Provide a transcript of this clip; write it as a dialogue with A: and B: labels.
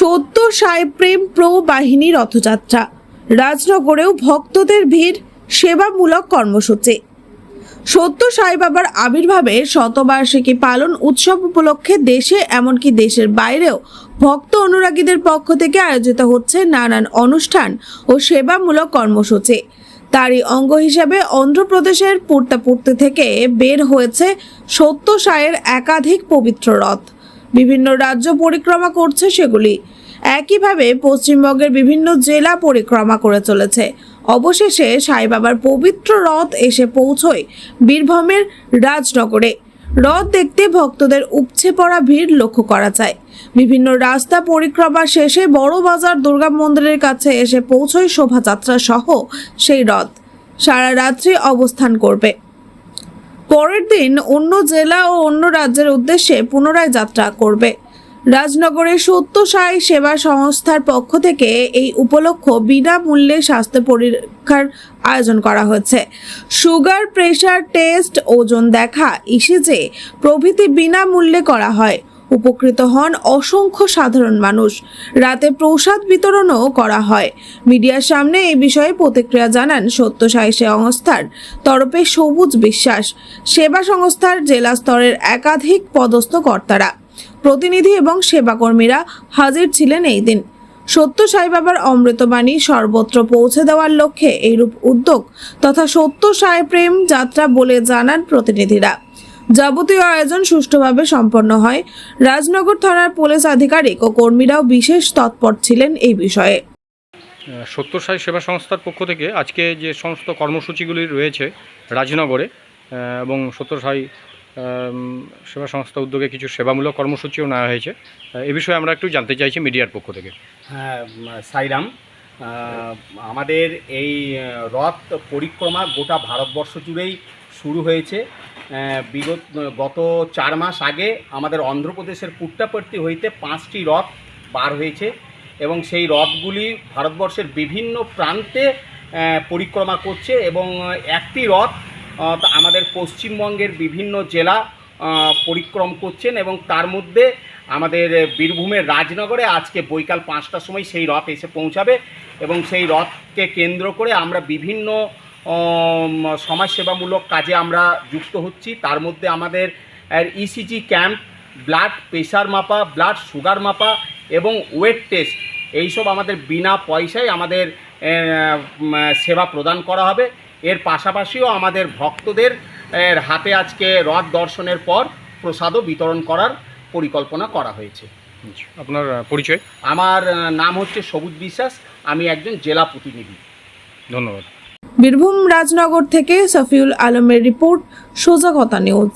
A: সত্য সাই প্রেম প্রো বাহিনী রথযাত্রা, রাজনগরেও ভক্তদের ভিড়, সেবামূলক কর্মসূচি। সত্য সাই বাবার আবির্ভাবের শতবার্ষিকী পালন উৎসব উপলক্ষে দেশে এমনকি দেশের বাইরেও ভক্ত অনুরাগীদের পক্ষ থেকে আয়োজিত হচ্ছে নানান অনুষ্ঠান ও সেবামূলক কর্মসূচি। তারই অঙ্গ হিসেবে অন্ধ্রপ্রদেশের পুট্টাপুর্তি থেকে বের হয়েছে সত্য সাইয়ের একাধিক পবিত্র রথ। বিভিন্ন রাজ্য পরিক্রমা করছে সেগুলি। একইভাবে পশ্চিমবঙ্গের বিভিন্ন জেলা পরিক্রমা করে চলেছে। অবশেষে সাই বাবার পবিত্র রথ এসে পৌঁছয় বীরভূমের রাজনগরে। রথ দেখতে ভক্তদের উপচে পড়া ভিড় লক্ষ্য করা যায়। বিভিন্ন রাস্তা পরিক্রমা শেষে বড় বাজার দুর্গা মন্দিরের কাছে এসে পৌঁছয় শোভাযাত্রা সহ সেই রথ। সারা রাত্রি অবস্থান করবে। পরের দিন অন্য জেলা ও অন্য রাজ্যের উদ্দেশ্যে পুনরায় যাত্রা করবে। রাজনগরের সত্য সাই সেবা সংস্থার পক্ষ থেকে এই উপলক্ষ বিনামূল্যে স্বাস্থ্য পরীক্ষার আয়োজন করা হয়েছে। সুগার, প্রেশার টেস্ট, ওজন দেখা, ইসিজি প্রভৃতি বিনামূল্যে করা হয়। উপকৃত হন অসংখ্য সাধারণ মানুষ। রাতে প্রসাদ বিতরণও করা হয়। মিডিয়ার সামনে এই বিষয়ে প্রতিক্রিয়া জানান সত্য সাই সংস্থার তরফে সবুজ বিশ্বাস। সেবা সংস্থার জেলা স্তরের একাধিক পদস্থ কর্তারা, প্রতিনিধি এবং সেবাকর্মীরা হাজির ছিলেন এই দিন। সত্য সাই বাবার অমৃতবাণী সর্বত্র পৌঁছে দেওয়ার লক্ষ্যে এইরূপ উদ্যোগ তথা সত্য সাই প্রেম যাত্রা বলে জানান প্রতিনিধিরা। যাবতীয় আয়োজন সুষ্ঠুভাবে সম্পন্ন হয়। রাজনগর থানার পুলিশ আধিকারিক ও কর্মীরাও বিশেষ তৎপর ছিলেন এই বিষয়ে।
B: সত্য সাই সেবা সংস্থার পক্ষ থেকে আজকে যে সমস্ত কর্মসূচিগুলি রয়েছে রাজনগরে এবং সত্য সাই সেবা সংস্থা উদ্যোগে কিছু সেবামূলক কর্মসূচিও নেওয়া হয়েছে, এ বিষয়ে আমরা একটু জানতে চাইছি মিডিয়ার পক্ষ থেকে।
C: হ্যাঁ, সাইরাম, আমাদের এই রথ পরিক্রমা গোটা ভারতবর্ষ জুড়েই শুরু হয়েছে। গত 4 মাস আগে আমাদের অন্ধ্রপ্রদেশের পুট্টাপুর্তি হইতে 5টি রথ বার হয়েছে এবং সেই রথগুলি ভারতবর্ষের বিভিন্ন প্রান্তে পরিক্রমা করছে এবং একটি রথ আমাদের পশ্চিমবঙ্গের বিভিন্ন জেলা পরিক্রম করছেন এবং তার মধ্যে আমাদের বীরভূমের রাজনগরে আজকে বৈকাল 5টার সময় সেই রথ এসে পৌঁছাবে এবং সেই রথকে কেন্দ্র করে আমরা বিভিন্ন সমাজসেবামূলক কাজে আমরা যুক্ত হচ্ছি। তার মধ্যে আমাদের ইসিজি ক্যাম্প, ব্লাড প্রেশার মাপা, ব্লাড সুগার মাপা এবং ওয়েট টেস্ট, এইসব আমাদের বিনা পয়সায় আমাদের সেবা প্রদান করা হবে। এর পাশাপাশিও আমাদের ভক্তদের হাতে আজকে রথ দর্শনের পর প্রসাদও বিতরণ করার পরিকল্পনা করা হয়েছে।
B: আপনার পরিচয়?
C: আমার নাম হচ্ছে সবুজ বিশ্বাস, আমি একজন জেলা প্রতিনিধি।
B: ধন্যবাদ।
A: বীরভূম রাজনগর থেকে সফিউল আলমের রিপোর্ট, সোজা কথা নিউজ।